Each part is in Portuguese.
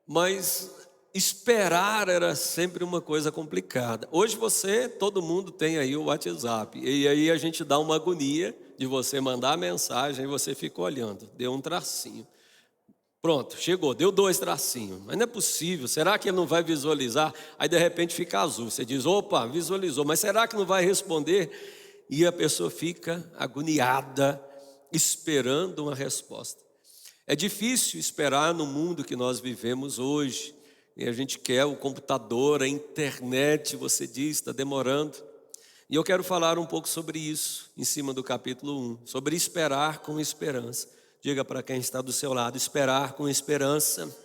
mas esperar era sempre uma coisa complicada. Hoje todo mundo tem aí o WhatsApp, e aí a gente dá uma agonia de você mandar a mensagem e você fica olhando, deu um tracinho. Pronto, chegou, deu 2 tracinhos, mas não é possível, será que ele não vai visualizar? Aí de repente fica azul, você diz, opa, visualizou, mas será que não vai responder? E a pessoa fica agoniada, esperando uma resposta. É difícil esperar no mundo que nós vivemos hoje, e a gente quer o computador, a internet, você diz, está demorando. E eu quero falar um pouco sobre isso, em cima do capítulo 1, sobre esperar com esperança. Diga para quem está do seu lado, esperar com esperança.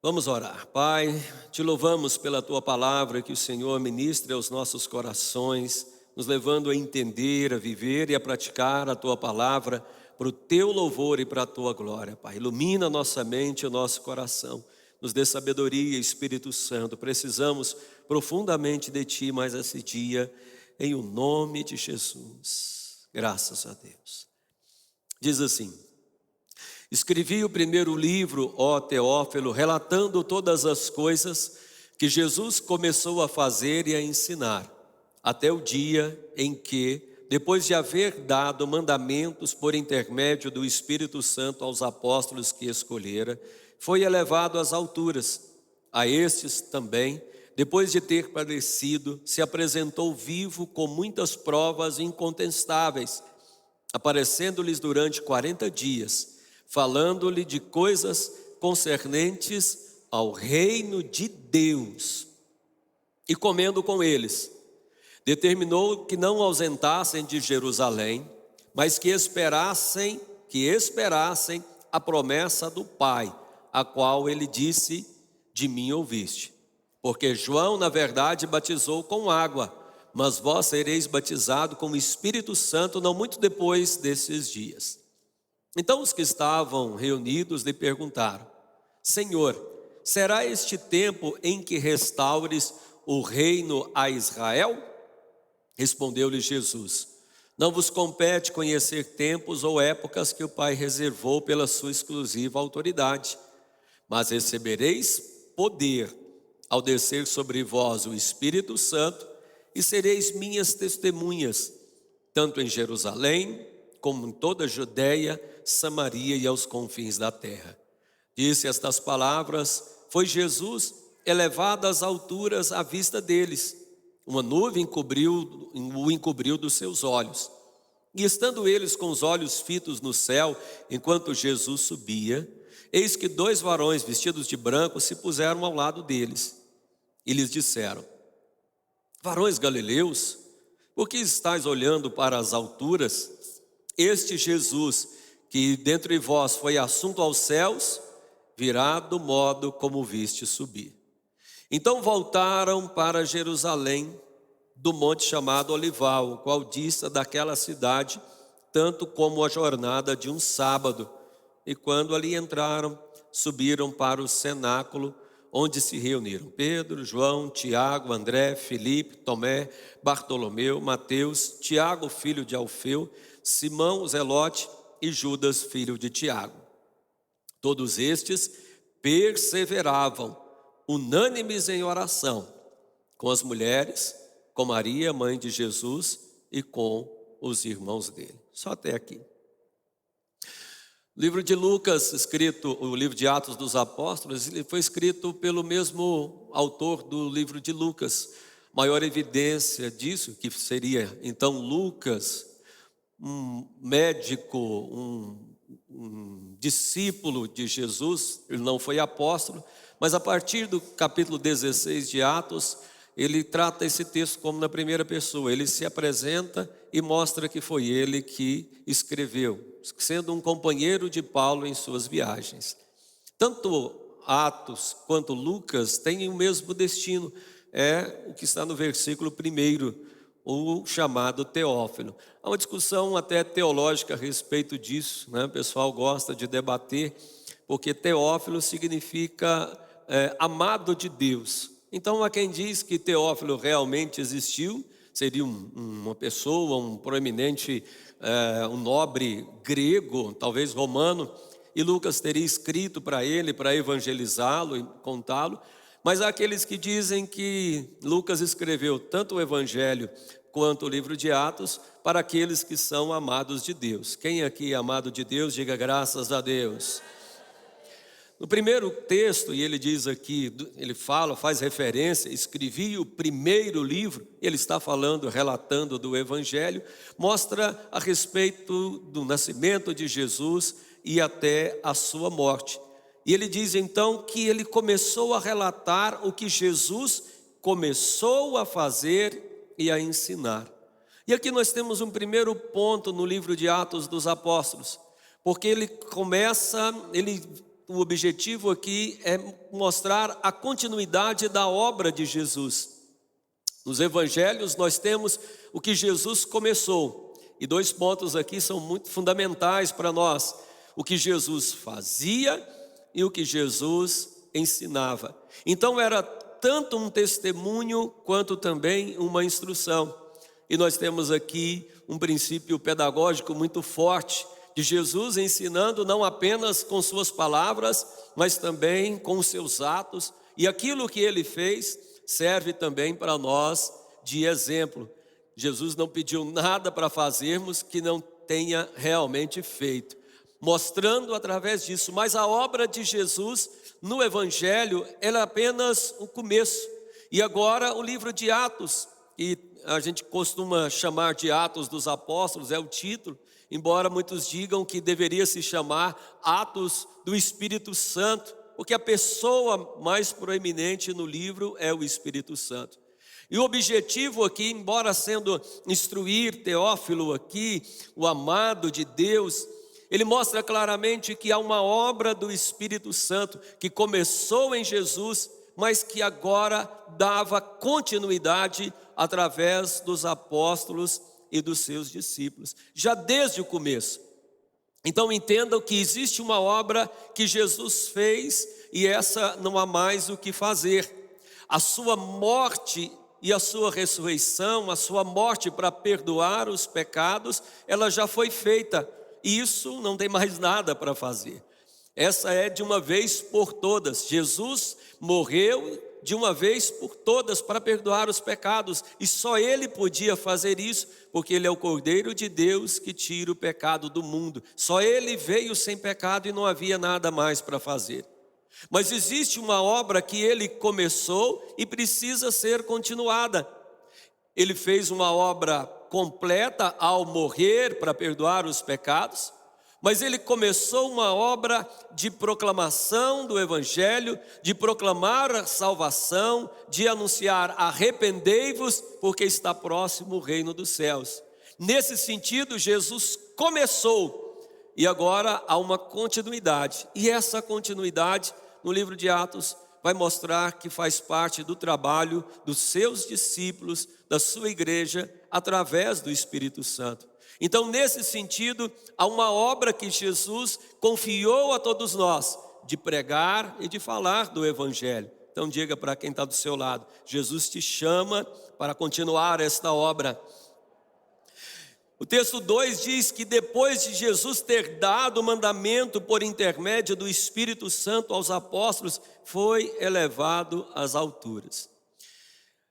Vamos orar. Pai, te louvamos pela tua palavra, que o Senhor ministre aos nossos corações, nos levando a entender, a viver e a praticar a tua palavra, para o teu louvor e para a tua glória, Pai. Ilumina a nossa mente e o nosso coração, nos dê sabedoria, Espírito Santo. Precisamos profundamente de ti mais esse dia, em o nome de Jesus. Graças a Deus. Diz assim: escrevi o primeiro livro, ó Teófilo, relatando todas as coisas que Jesus começou a fazer e a ensinar, até o dia em que, depois de haver dado mandamentos por intermédio do Espírito Santo aos apóstolos que escolhera, foi elevado às alturas. A estes também, depois de ter padecido, se apresentou vivo com muitas provas incontestáveis, aparecendo-lhes durante 40 dias, falando-lhe de coisas concernentes ao reino de Deus, e comendo com eles. Determinou que não ausentassem de Jerusalém, mas que esperassem a promessa do Pai, a qual ele disse, de mim ouviste. Porque João, na verdade, batizou com água, mas vós sereis batizados com o Espírito Santo não muito depois desses dias. Então os que estavam reunidos lhe perguntaram: Senhor, será este tempo em que restaures o reino a Israel? Respondeu-lhe Jesus: não vos compete conhecer tempos ou épocas que o Pai reservou pela sua exclusiva autoridade, mas recebereis poder ao descer sobre vós o Espírito Santo, e sereis minhas testemunhas, tanto em Jerusalém, como em toda a Judeia, Samaria e aos confins da terra. Disse estas palavras, foi Jesus elevado às alturas à vista deles. Uma nuvem o encobriu dos seus olhos. E estando eles com os olhos fitos no céu, enquanto Jesus subia, eis que 2 varões vestidos de branco se puseram ao lado deles. E lhes disseram: varões galileus, por que estáis olhando para as alturas? Este Jesus, que dentre vós foi assunto aos céus, virá do modo como viste subir. Então voltaram para Jerusalém, do monte chamado Olival, o qual dista daquela cidade, tanto como a jornada de um sábado. E quando ali entraram, subiram para o cenáculo, onde se reuniram Pedro, João, Tiago, André, Filipe, Tomé, Bartolomeu, Mateus, Tiago, filho de Alfeu, Simão, o Zelote e Judas, filho de Tiago. Todos estes perseveravam, unânimes em oração, com as mulheres, com Maria, mãe de Jesus, e com os irmãos dele. Só até aqui. O livro de Lucas, o livro de Atos dos Apóstolos, ele foi escrito pelo mesmo autor do livro de Lucas. Maior evidência disso, que seria então Lucas, um médico, um discípulo de Jesus, ele não foi apóstolo, mas a partir do capítulo 16 de Atos, ele trata esse texto como na primeira pessoa. Ele se apresenta e mostra que foi ele que escreveu, sendo um companheiro de Paulo em suas viagens. Tanto Atos quanto Lucas têm o mesmo destino, é o que está no versículo 1, o chamado Teófilo. Há uma discussão até teológica a respeito disso, né? O pessoal gosta de debater, porque Teófilo significa amado de Deus. Então há quem diz que Teófilo realmente existiu, seria uma pessoa, um proeminente, um nobre grego, talvez romano, e Lucas teria escrito para ele, para evangelizá-lo e contá-lo. Mas há aqueles que dizem que Lucas escreveu tanto o Evangelho quanto o livro de Atos para aqueles que são amados de Deus. Quem aqui é amado de Deus, diga graças a Deus. No primeiro texto, e ele diz aqui, ele fala, faz referência, escrevi o primeiro livro, ele está falando, relatando do Evangelho, mostra a respeito do nascimento de Jesus e até a sua morte. E ele diz então que ele começou a relatar o que Jesus começou a fazer e a ensinar. E aqui nós temos um primeiro ponto no livro de Atos dos Apóstolos, porque ele começa, o objetivo aqui é mostrar a continuidade da obra de Jesus. Nos evangelhos nós temos o que Jesus começou, e dois pontos aqui são muito fundamentais para nós: o que Jesus fazia e o que Jesus ensinava. Então era tanto um testemunho quanto também uma instrução. E nós temos aqui um princípio pedagógico muito forte de Jesus ensinando não apenas com suas palavras, mas também com os seus atos. E aquilo que ele fez serve também para nós de exemplo. Jesus não pediu nada para fazermos que não tenha realmente feito, mostrando através disso. Mas a obra de Jesus no Evangelho, ela é apenas o começo. E agora o livro de Atos, e a gente costuma chamar de Atos dos Apóstolos, é o título, embora muitos digam que deveria se chamar Atos do Espírito Santo, porque a pessoa mais proeminente no livro é o Espírito Santo. E o objetivo aqui, embora sendo instruir Teófilo aqui, o amado de Deus, ele mostra claramente que há uma obra do Espírito Santo que começou em Jesus, mas que agora dava continuidade através dos apóstolos e dos seus discípulos, já desde o começo. Então entendam que existe uma obra que Jesus fez e essa não há mais o que fazer. A sua morte e a sua ressurreição, a sua morte para perdoar os pecados, ela já foi feita. E isso não tem mais nada para fazer. Essa é de uma vez por todas. Jesus morreu de uma vez por todas para perdoar os pecados. E só Ele podia fazer isso, porque Ele é o Cordeiro de Deus que tira o pecado do mundo. Só Ele veio sem pecado e não havia nada mais para fazer. Mas existe uma obra que Ele começou e precisa ser continuada. Ele fez uma obra completa ao morrer para perdoar os pecados, mas ele começou uma obra de proclamação do Evangelho, de proclamar a salvação, de anunciar: arrependei-vos, porque está próximo o reino dos céus. Nesse sentido, Jesus começou e agora há uma continuidade. E essa continuidade, no livro de Atos, vai mostrar que faz parte do trabalho dos seus discípulos, da sua igreja, através do Espírito Santo. Então, nesse sentido, há uma obra que Jesus confiou a todos nós, de pregar e de falar do Evangelho. Então diga para quem está do seu lado: Jesus te chama para continuar esta obra. O texto 2 diz que depois de Jesus ter dado o mandamento por intermédio do Espírito Santo aos apóstolos, foi elevado às alturas.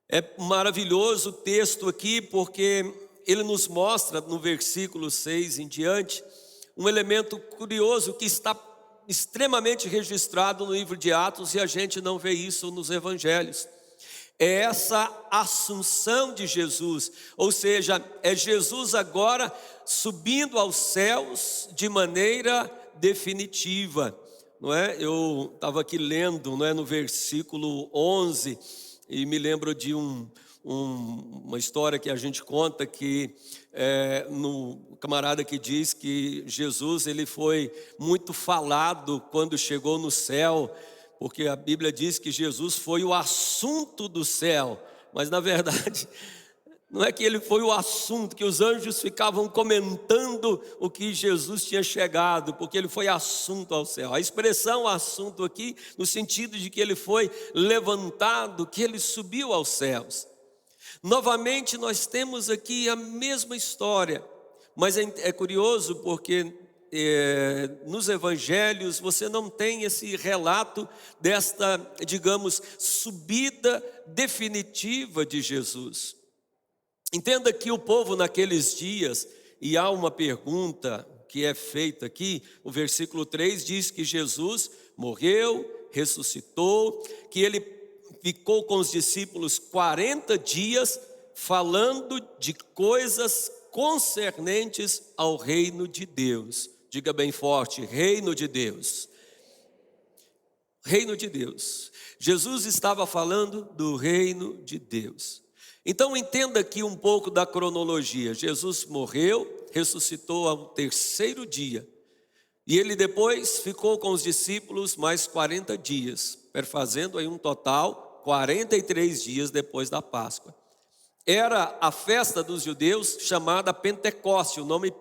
É maravilhoso o texto aqui, porque ele nos mostra no versículo 6 em diante um elemento curioso que está extremamente registrado no livro de Atos e a gente não vê isso nos evangelhos. É essa assunção de Jesus, ou seja, é Jesus agora subindo aos céus de maneira definitiva, não é? Eu estava aqui lendo, não é, no versículo 11 e me lembro de uma história que a gente conta que no camarada que diz que Jesus ele foi muito falado quando chegou no céu, porque a Bíblia diz que Jesus foi o assunto do céu, mas na verdade não é que ele foi o assunto, que os anjos ficavam comentando o que Jesus tinha chegado, porque ele foi assunto ao céu. A expressão assunto aqui, no sentido de que ele foi levantado, que ele subiu aos céus. Novamente nós temos aqui a mesma história, mas é curioso porque nos evangelhos você não tem esse relato desta, digamos, subida definitiva de Jesus. Entenda que o povo naqueles dias, e há uma pergunta que é feita aqui, o versículo 3 diz que Jesus morreu, ressuscitou, que ele ficou com os discípulos 40 dias falando de coisas concernentes ao reino de Deus. Diga bem forte, reino de Deus. Reino de Deus. Jesus estava falando do reino de Deus. Então entenda aqui um pouco da cronologia. Jesus morreu, ressuscitou ao 3º dia. E ele depois ficou com os discípulos mais 40 dias, perfazendo aí um total 43 dias depois da Páscoa. Era a festa dos judeus chamada Pentecoste. O nome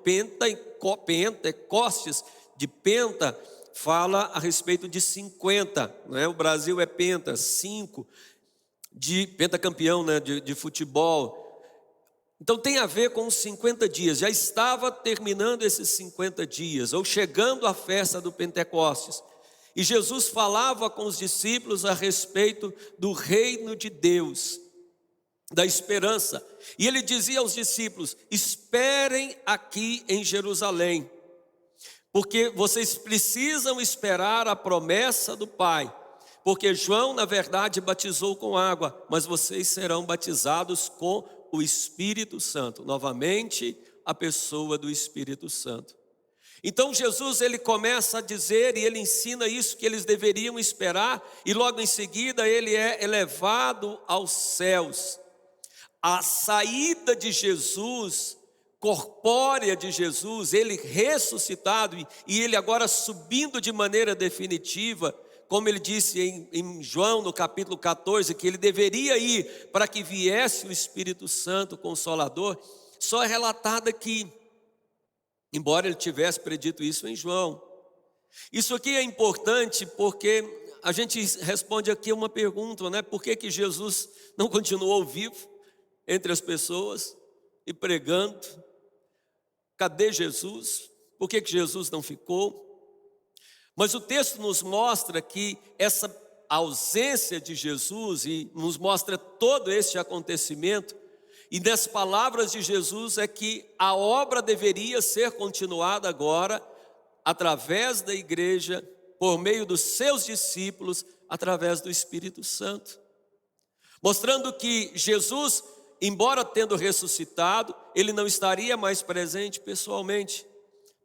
Pentecostes, de Penta, fala a respeito de 50. Né? O Brasil é Penta, 5, de pentacampeão, né? de futebol. Então tem a ver com os 50 dias. Já estava terminando esses 50 dias, ou chegando à festa do Pentecostes. E Jesus falava com os discípulos a respeito do reino de Deus, da esperança. E ele dizia aos discípulos: esperem aqui em Jerusalém, porque vocês precisam esperar a promessa do Pai. Porque João, na verdade, batizou com água, mas vocês serão batizados com o Espírito Santo. Novamente, a pessoa do Espírito Santo. Então Jesus, ele começa a dizer, e ele ensina isso, que eles deveriam esperar, e logo em seguida ele é elevado aos céus. A saída de Jesus, corpórea de Jesus, ele ressuscitado, e ele agora subindo de maneira definitiva, como ele disse em João no capítulo 14, que ele deveria ir para que viesse o Espírito Santo Consolador, só é relatado aqui, embora ele tivesse predito isso em João. Isso aqui é importante porque a gente responde aqui uma pergunta, né? Por que Jesus não continuou vivo entre as pessoas e pregando? Cadê Jesus? Por que Jesus não ficou? Mas o texto nos mostra que essa ausência de Jesus, e nos mostra todo este acontecimento, e nas palavras de Jesus é que a obra deveria ser continuada agora, através da igreja, por meio dos seus discípulos, através do Espírito Santo. Mostrando que Jesus, embora tendo ressuscitado, ele não estaria mais presente pessoalmente,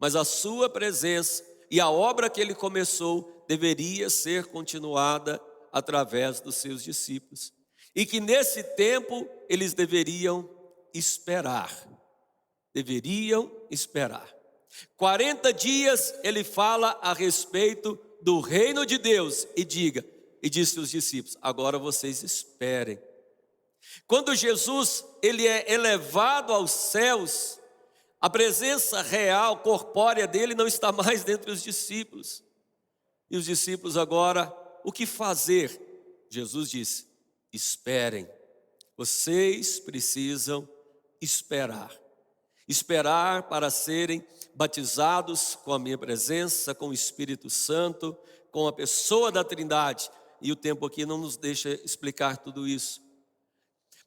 mas a sua presença e a obra que ele começou deveria ser continuada através dos seus discípulos. E que nesse tempo eles deveriam esperar. Deveriam esperar. 40 dias ele fala a respeito do reino de Deus e disse aos discípulos: agora vocês esperem. Quando Jesus ele é elevado aos céus, a presença real, corpórea dele não está mais dentre os discípulos. E os discípulos agora, o que fazer? Jesus disse: esperem. Vocês precisam esperar. Esperar para serem batizados com a minha presença, com o Espírito Santo, com a pessoa da Trindade. E o tempo aqui não nos deixa explicar tudo isso.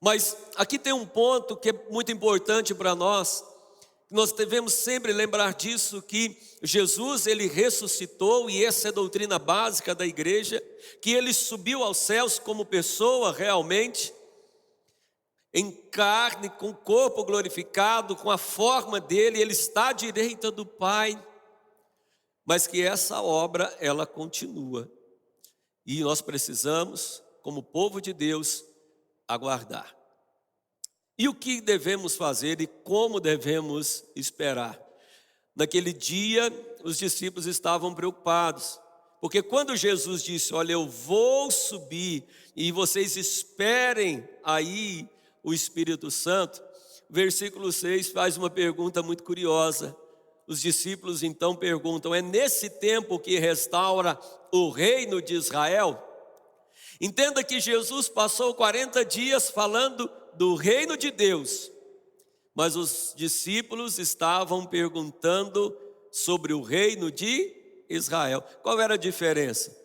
Mas aqui tem um ponto que é muito importante para nós. Nós devemos sempre lembrar disso, que Jesus ele ressuscitou, e essa é a doutrina básica da igreja, que ele subiu aos céus como pessoa realmente, em carne, com o corpo glorificado, com a forma dele, ele está à direita do Pai, mas que essa obra ela continua, e nós precisamos, como povo de Deus, aguardar. E o que devemos fazer e como devemos esperar? Naquele dia, os discípulos estavam preocupados, porque quando Jesus disse: olha, eu vou subir e vocês esperem aí o Espírito Santo, versículo 6 faz uma pergunta muito curiosa. Os discípulos então perguntam: é nesse tempo que restaura o reino de Israel? Entenda que Jesus passou 40 dias falando do reino de Deus, mas os discípulos estavam perguntando sobre o reino de Israel. Qual era a diferença?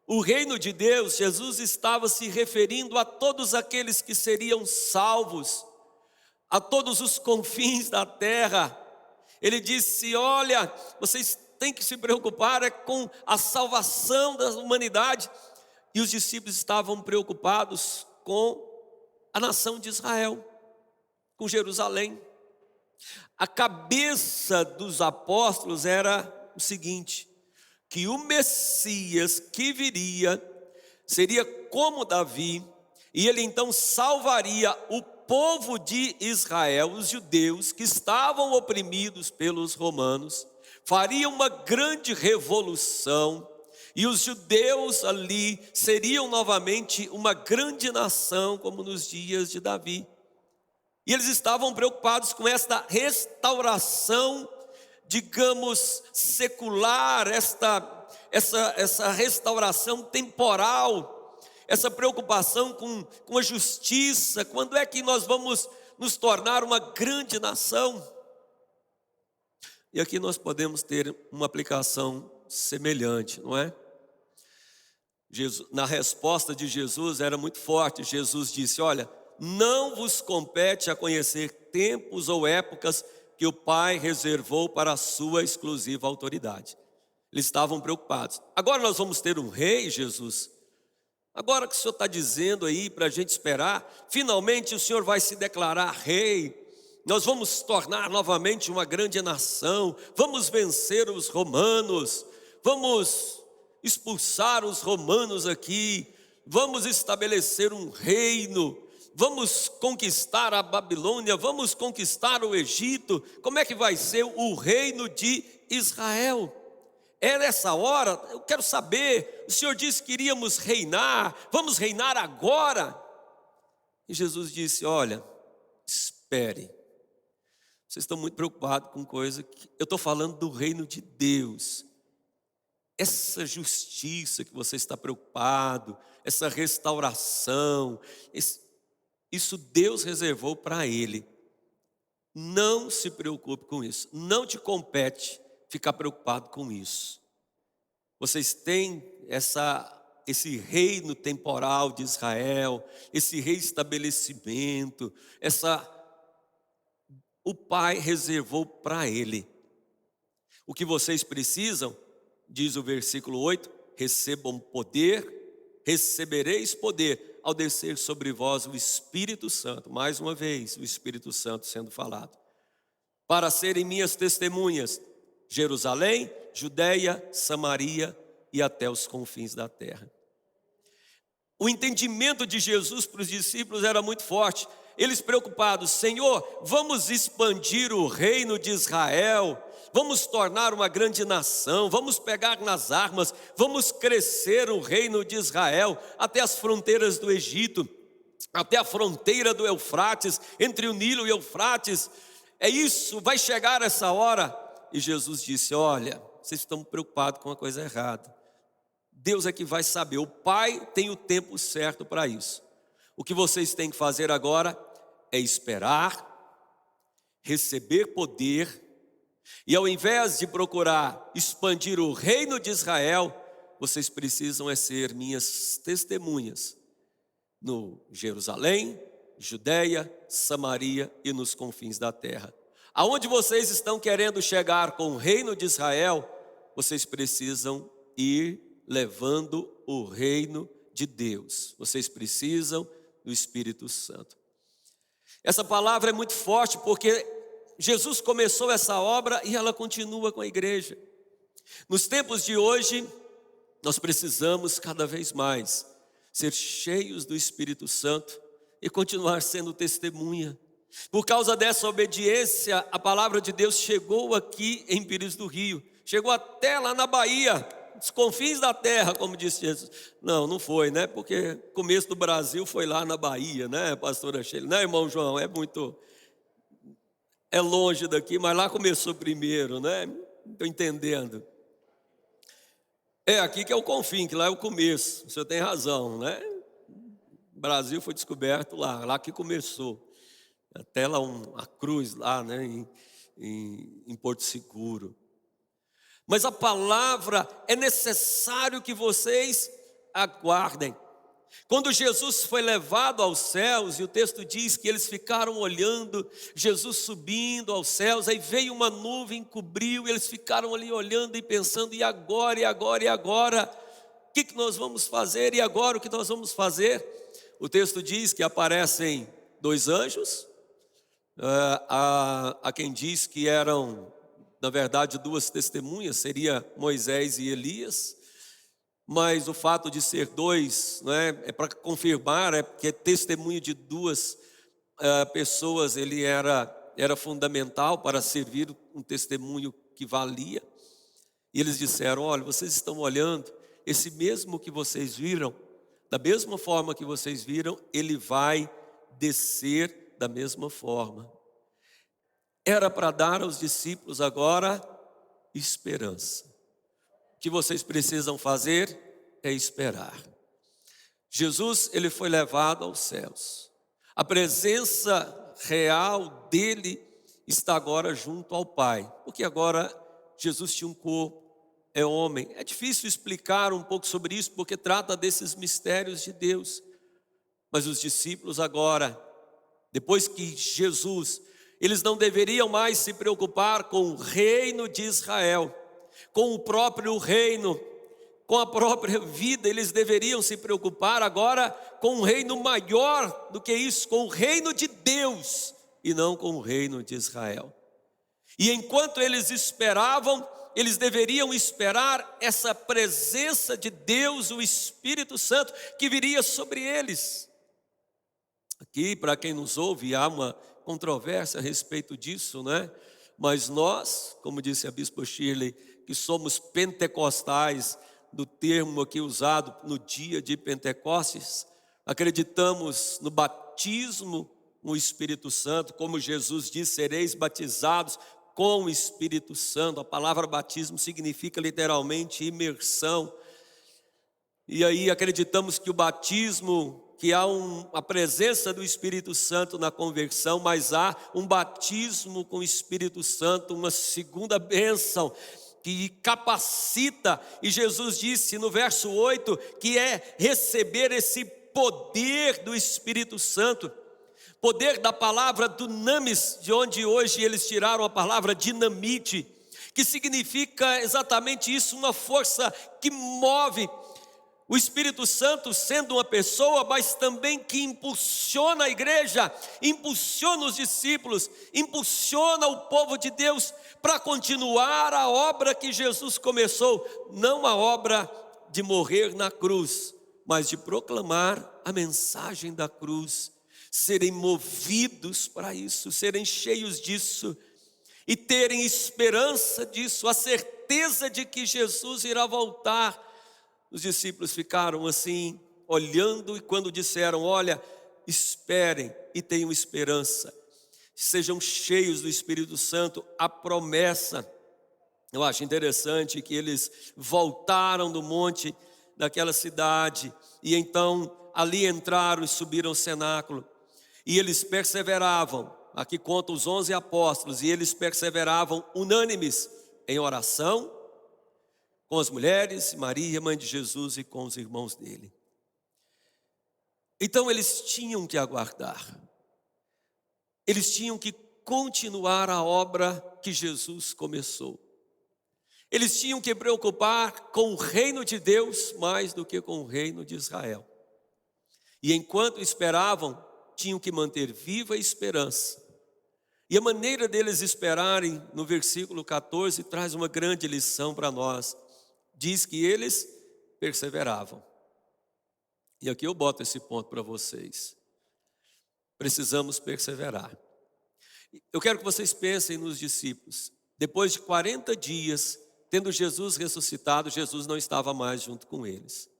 O reino de Deus, Jesus estava se referindo a todos aqueles que seriam salvos, a todos os confins da terra. Ele disse: olha, vocês têm que se preocupar com a salvação da humanidade. E os discípulos estavam preocupados com a nação de Israel, com Jerusalém. A cabeça dos apóstolos era o seguinte: que o Messias que viria seria como Davi, e ele então salvaria o povo de Israel, os judeus que estavam oprimidos pelos romanos, faria uma grande revolução, e os judeus ali seriam novamente uma grande nação, como nos dias de Davi. E eles estavam preocupados com esta restauração, digamos, secular, essa restauração temporal, essa preocupação com a justiça. Quando é que nós vamos nos tornar uma grande nação? E aqui nós podemos ter uma aplicação semelhante, não é? Na resposta de Jesus era muito forte. Jesus disse: olha, não vos compete a conhecer tempos ou épocas que o Pai reservou para a sua exclusiva autoridade. Eles estavam preocupados. Agora nós vamos ter um rei, Jesus. Agora que o Senhor está dizendo aí para a gente esperar, finalmente o Senhor vai se declarar rei. Nós vamos tornar novamente uma grande nação. Vamos vencer os romanos. Vamos expulsar os romanos aqui. Vamos estabelecer um reino. Vamos conquistar a Babilônia, vamos conquistar o Egito. Como é que vai ser o reino de Israel? É nessa hora, eu quero saber, o Senhor disse que iríamos reinar, vamos reinar agora. E Jesus disse: olha, espere, vocês estão muito preocupados com coisa que eu estou falando do reino de Deus. Essa justiça que você está preocupado, essa restauração, isso Deus reservou para ele. Não se preocupe com isso. Não te compete ficar preocupado com isso. Vocês têm esse reino temporal de Israel, esse reestabelecimento, o Pai reservou para ele. O que vocês precisam, diz o versículo 8, recebam poder, recebereis poder ao descer sobre vós o Espírito Santo. Mais uma vez o Espírito Santo sendo falado. Para serem minhas testemunhas, Jerusalém, Judeia, Samaria e até os confins da terra. O entendimento de Jesus para os discípulos era muito forte. Eles preocupados: Senhor, vamos expandir o reino de Israel, vamos tornar uma grande nação, vamos pegar nas armas, vamos crescer o reino de Israel até as fronteiras do Egito, até a fronteira do Eufrates, entre o Nilo e o Eufrates. É isso, vai chegar essa hora. E Jesus disse: olha, vocês estão preocupados com uma coisa errada. Deus é que vai saber, o Pai tem o tempo certo para isso. O que vocês têm que fazer agora é esperar, receber poder, e ao invés de procurar expandir o reino de Israel, vocês precisam ser minhas testemunhas no Jerusalém, Judeia, Samaria e nos confins da terra. Aonde vocês estão querendo chegar com o reino de Israel, vocês precisam ir levando o reino de Deus. Vocês precisam do Espírito Santo. Essa palavra é muito forte porque Jesus começou essa obra e ela continua com a igreja. Nos tempos de hoje, nós precisamos cada vez mais ser cheios do Espírito Santo e continuar sendo testemunha. Por causa dessa obediência, a palavra de Deus chegou aqui em Pires do Rio, chegou até lá na Bahia, os confins da terra, como disse Jesus. Não foi, né? Porque o começo do Brasil foi lá na Bahia, né, pastora Sheila? Né, irmão João? É longe daqui, mas lá começou primeiro, né? Estou entendendo. É aqui que é o confim, que lá é o começo. O senhor tem razão, né? O Brasil foi descoberto lá que começou. Até lá a cruz lá, né? Em Porto Seguro. mas a palavra é necessário que vocês aguardem. Quando Jesus foi levado aos céus, e o texto diz que eles ficaram olhando, Jesus subindo aos céus, aí veio uma nuvem, cobriu, e eles ficaram ali olhando e pensando, e agora, e agora, e agora? O que nós vamos fazer? E agora o que nós vamos fazer? O texto diz que aparecem dois anjos, há quem diz que eram, na verdade, duas testemunhas, seria Moisés e Elias, mas o fato de ser dois, é para confirmar, que testemunho de duas pessoas, ele era fundamental para servir um testemunho que valia. E eles disseram, olha, vocês estão olhando, esse mesmo que vocês viram, da mesma forma que vocês viram, ele vai descer da mesma forma. Era para dar aos discípulos agora esperança. O que vocês precisam fazer é esperar. Jesus, ele foi levado aos céus. A presença real dele está agora junto ao Pai, porque agora Jesus tinha um corpo, é homem. É difícil explicar um pouco sobre isso, porque trata desses mistérios de Deus. Mas os discípulos agora, depois que Jesus, eles não deveriam mais se preocupar com o reino de Israel, com o próprio reino, com a própria vida. Eles deveriam se preocupar agora com um reino maior do que isso, com o reino de Deus e não com o reino de Israel. E enquanto eles esperavam, eles deveriam esperar essa presença de Deus, o Espírito Santo, que viria sobre eles. Aqui, para quem nos ouve, há uma controvérsia a respeito disso, Mas nós, como disse a bispa Shirley, que somos pentecostais, do termo aqui usado no dia de Pentecostes, acreditamos no batismo no Espírito Santo, como Jesus disse, sereis batizados com o Espírito Santo. A palavra batismo significa literalmente imersão. E aí acreditamos que o batismo, que há a presença do Espírito Santo na conversão, mas há um batismo com o Espírito Santo, uma segunda bênção, que capacita, e Jesus disse no verso 8, que é receber esse poder do Espírito Santo, poder da palavra dunamis, de onde hoje eles tiraram a palavra dinamite, que significa exatamente isso, uma força que move. O Espírito Santo sendo uma pessoa, mas também que impulsiona a igreja, impulsiona os discípulos, impulsiona o povo de Deus para continuar a obra que Jesus começou, não a obra de morrer na cruz, mas de proclamar a mensagem da cruz, serem movidos para isso, serem cheios disso e terem esperança disso, a certeza de que Jesus irá voltar. Os discípulos ficaram assim, olhando, e quando disseram, olha, esperem e tenham esperança, sejam cheios do Espírito Santo, a promessa. Eu acho interessante que eles voltaram do monte daquela cidade, e então ali entraram e subiram ao cenáculo, e eles perseveravam, aqui conta os 11 apóstolos, e eles perseveravam unânimes em oração, com as mulheres, Maria, mãe de Jesus, e com os irmãos dele. Então eles tinham que aguardar, eles tinham que continuar a obra que Jesus começou. Eles tinham que preocupar com o reino de Deus mais do que com o reino de Israel. E enquanto esperavam, tinham que manter viva a esperança. E a maneira deles esperarem, no versículo 14, traz uma grande lição para nós. Diz que eles perseveravam. E aqui eu boto esse ponto para vocês. Precisamos perseverar. Eu quero que vocês pensem nos discípulos. Depois de 40 dias, tendo Jesus ressuscitado, Jesus não estava mais junto com eles.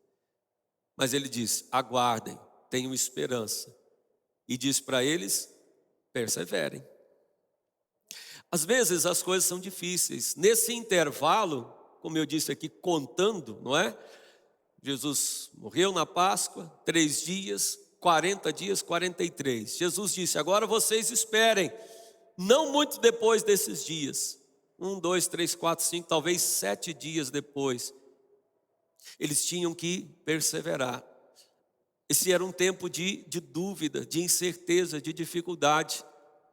Mas ele disse, aguardem, tenham esperança. E disse para eles, perseverem. Às vezes as coisas são difíceis. Nesse intervalo, como eu disse aqui, contando, não é? Jesus morreu na Páscoa, 3 dias, 40 dias, 43. Jesus disse, agora vocês esperem, não muito depois desses dias, 1, 2, 3, 4, 5, talvez 7 dias depois, eles tinham que perseverar. Esse era um tempo de dúvida, de incerteza, de dificuldade,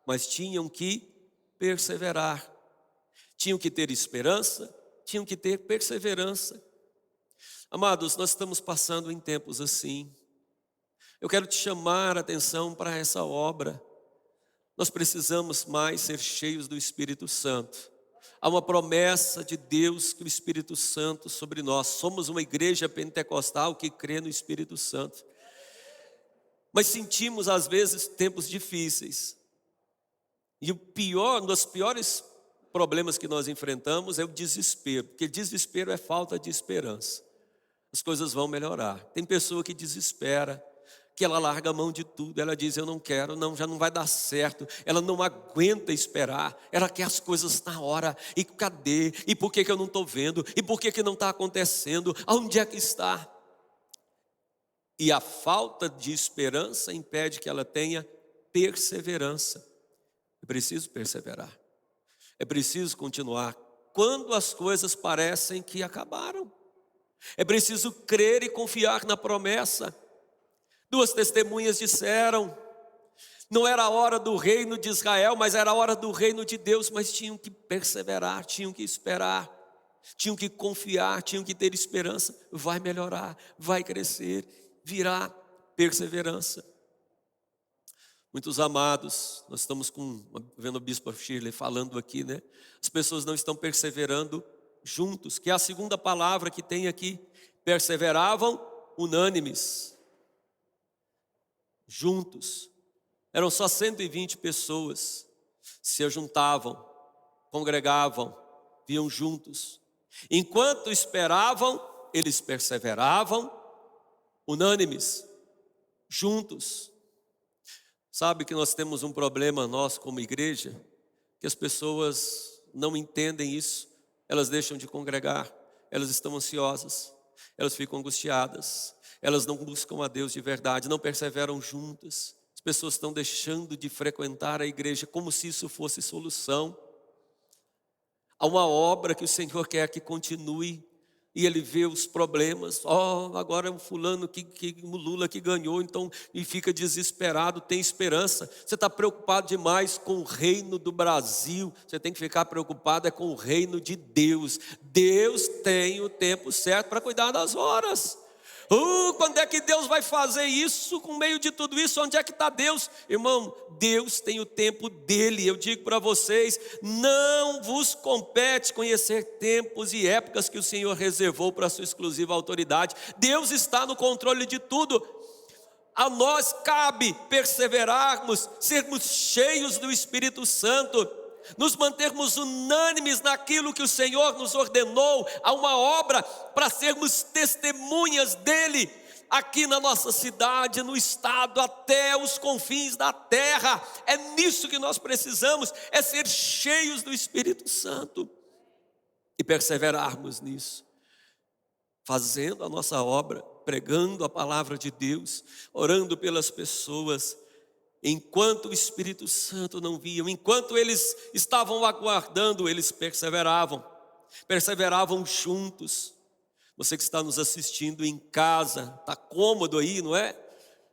mas tinham que perseverar, tinham que ter esperança, tinham que ter perseverança. Amados, nós estamos passando em tempos assim. Eu quero te chamar a atenção para essa obra. Nós precisamos mais ser cheios do Espírito Santo. Há uma promessa de Deus que o Espírito Santo sobre nós. Somos uma igreja pentecostal que crê no Espírito Santo. Mas sentimos às vezes tempos difíceis. E o pior, um dos piores problemas que nós enfrentamos é o desespero. Porque desespero é falta de esperança. As coisas vão melhorar. Tem pessoa que desespera, que ela larga a mão de tudo, ela diz, eu não quero, não, já não vai dar certo, ela não aguenta esperar, ela quer as coisas na hora, e cadê, e por que eu não estou vendo, e por que não está acontecendo, aonde é que está? E a falta de esperança impede que ela tenha perseverança. É preciso perseverar, é preciso continuar, quando as coisas parecem que acabaram, é preciso crer e confiar na promessa. 2 testemunhas disseram, não era a hora do reino de Israel, mas era a hora do reino de Deus, mas tinham que perseverar, tinham que esperar, tinham que confiar, tinham que ter esperança, vai melhorar, vai crescer, virá perseverança. Muitos amados, nós estamos vendo o bispo Shirley falando aqui, né? As pessoas não estão perseverando juntos, que é a segunda palavra que tem aqui, perseveravam unânimes. Juntos, eram só 120 pessoas, se ajuntavam, congregavam, viam juntos. Enquanto esperavam, eles perseveravam, unânimes, juntos. Sabe que nós temos um problema nós como igreja, que as pessoas não entendem isso, elas deixam de congregar, elas estão ansiosas, elas ficam angustiadas, elas não buscam a Deus de verdade, não perseveram juntas. As pessoas estão deixando de frequentar a igreja como se isso fosse solução. Há uma obra que o Senhor quer que continue e Ele vê os problemas. Agora é um fulano, o Lula que ganhou, então, e fica desesperado, tem esperança. Você está preocupado demais com o reino do Brasil, você tem que ficar preocupado com o reino de Deus. Deus tem o tempo certo para cuidar das horas. Quando é que Deus vai fazer isso? Com meio de tudo isso, onde é que está Deus? Irmão, Deus tem o tempo dele. Eu digo para vocês, não vos compete conhecer tempos e épocas que o Senhor reservou para a sua exclusiva autoridade. Deus está no controle de tudo. A nós cabe perseverarmos, sermos cheios do Espírito Santo, nos mantermos unânimes naquilo que o Senhor nos ordenou. Há uma obra para sermos testemunhas dele, aqui na nossa cidade, no estado, até os confins da terra. É nisso que nós precisamos, é ser cheios do Espírito Santo e perseverarmos nisso, fazendo a nossa obra, pregando a palavra de Deus, orando pelas pessoas. Enquanto o Espírito Santo não viam, enquanto eles estavam aguardando, eles perseveravam juntos. Você que está nos assistindo em casa, está cômodo aí, não é?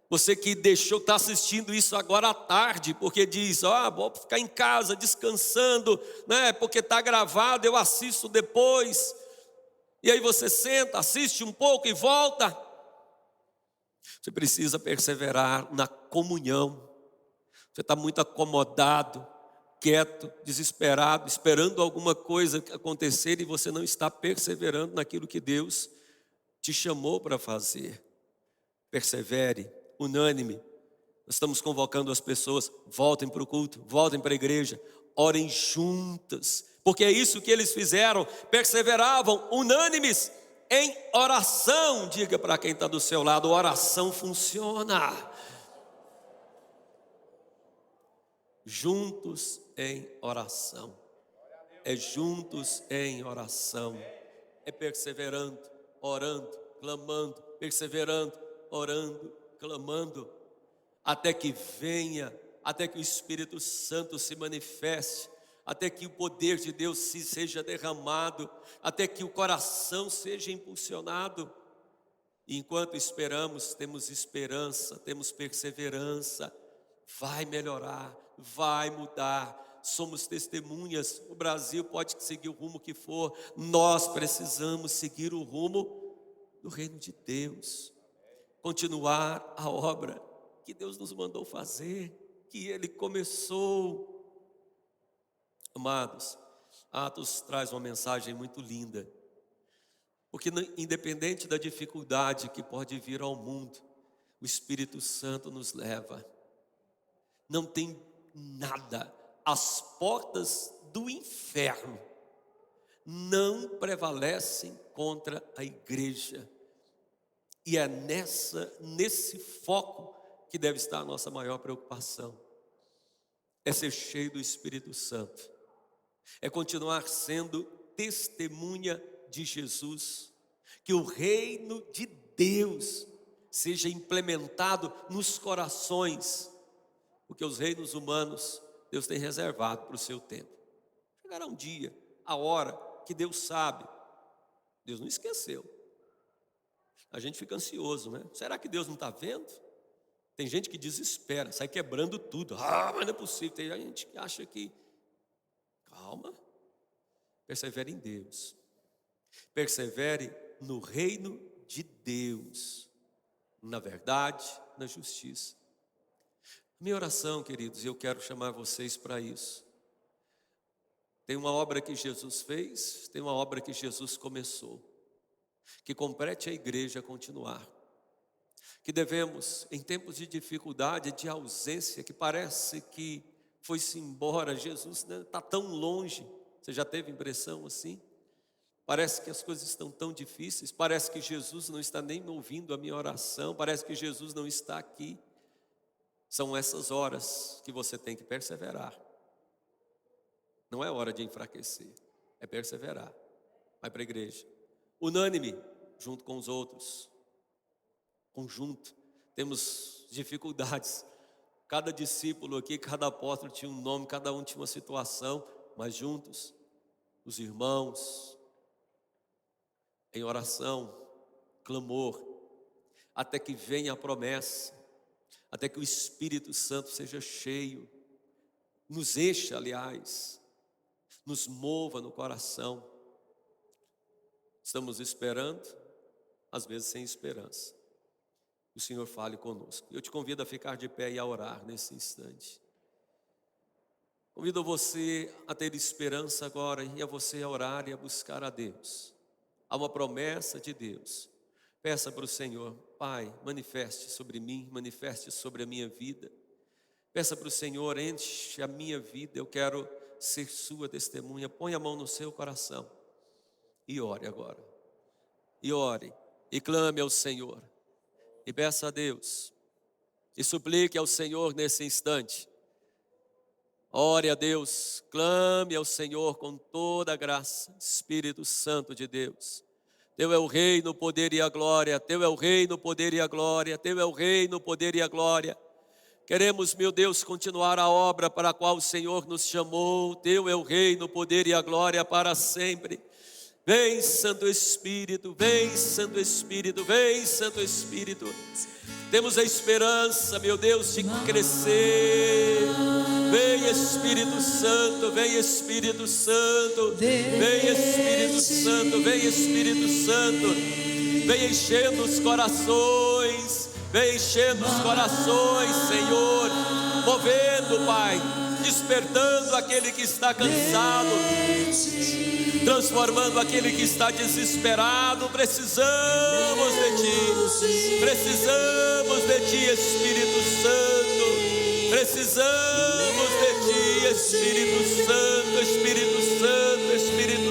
Você que está assistindo isso agora à tarde, porque diz, vou ficar em casa descansando, né? Porque está gravado, eu assisto depois. E aí você senta, assiste um pouco e volta. Você precisa perseverar na comunhão. Você está muito acomodado, quieto, desesperado, esperando alguma coisa acontecer e você não está perseverando naquilo que Deus te chamou para fazer. Persevere, unânime. Nós estamos convocando as pessoas, voltem para o culto, voltem para a igreja, orem juntas, porque é isso que eles fizeram, perseveravam unânimes em oração. Diga para quem está do seu lado, oração funciona. Juntos em oração, é juntos em oração, é perseverando, orando, clamando, perseverando, orando, clamando, até que venha, até que o Espírito Santo se manifeste, até que o poder de Deus seja derramado, até que o coração seja impulsionado. E enquanto esperamos, temos esperança, temos perseverança. Vai melhorar, vai mudar. Somos testemunhas. O Brasil pode seguir o rumo que for, nós precisamos seguir o rumo do reino de Deus, continuar a obra que Deus nos mandou fazer, que Ele começou. Amados, Atos traz uma mensagem muito linda, porque independente da dificuldade que pode vir ao mundo, o Espírito Santo nos leva. Não tem nada, as portas do inferno não prevalecem contra a igreja. E é nesse foco que deve estar a nossa maior preocupação. É ser cheio do Espírito Santo. É continuar sendo testemunha de Jesus. Que o reino de Deus seja implementado nos corações. Porque os reinos humanos, Deus tem reservado para o seu tempo. Chegará um dia, a hora que Deus sabe. Deus não esqueceu. A gente fica ansioso, né? Será que Deus não está vendo? Tem gente que desespera, sai quebrando tudo. Mas não é possível. Tem gente que acha que... Calma. Persevere em Deus. Persevere no reino de Deus. Na verdade, na justiça. Minha oração, queridos, e eu quero chamar vocês para isso. Tem uma obra que Jesus fez, tem uma obra que Jesus começou. Que compete a igreja continuar. Que devemos, em tempos de dificuldade, de ausência, que parece que foi-se embora, Jesus está tão longe. Você já teve impressão assim? Parece que as coisas estão tão difíceis, parece que Jesus não está nem ouvindo a minha oração, parece que Jesus não está aqui. São essas horas que você tem que perseverar. Não é hora de enfraquecer, é perseverar. Vai para a igreja. Unânime, junto com os outros. Conjunto. Temos dificuldades. Cada discípulo aqui, cada apóstolo tinha um nome, cada um tinha uma situação, mas juntos, os irmãos, em oração, clamor, até que venha a promessa, até que o Espírito Santo seja cheio, nos encha, aliás, nos mova no coração. Estamos esperando, às vezes sem esperança. O Senhor fale conosco. Eu te convido a ficar de pé e a orar nesse instante. Convido você a ter esperança agora e a você a orar e a buscar a Deus. Há uma promessa de Deus. Peça para o Senhor: Pai, manifeste sobre mim, manifeste sobre a minha vida. Peça para o Senhor: enche a minha vida, eu quero ser sua testemunha. Põe a mão no seu coração e ore agora. E ore, e clame ao Senhor. E peça a Deus, e suplique ao Senhor nesse instante. Ore a Deus, clame ao Senhor com toda a graça. Espírito Santo de Deus, Teu é o reino, o poder e a glória. Teu é o reino, o poder e a glória. Teu é o reino, o poder e a glória. Queremos, meu Deus, continuar a obra para a qual o Senhor nos chamou. Teu é o reino, o poder e a glória para sempre. Vem, Santo Espírito, vem, Santo Espírito, vem, Santo Espírito. Temos a esperança, meu Deus, de crescer. Vem, Espírito Santo, vem, Espírito Santo, vem, Espírito Santo, vem, Espírito Santo. Vem enchendo os corações, vem enchendo os corações, Senhor. Movendo, Pai, despertando aquele que está cansado, transformando aquele que está desesperado. Precisamos de Ti, precisamos de Ti, Espírito Santo. Precisamos de Ti, Espírito Santo, Espírito Santo, Espírito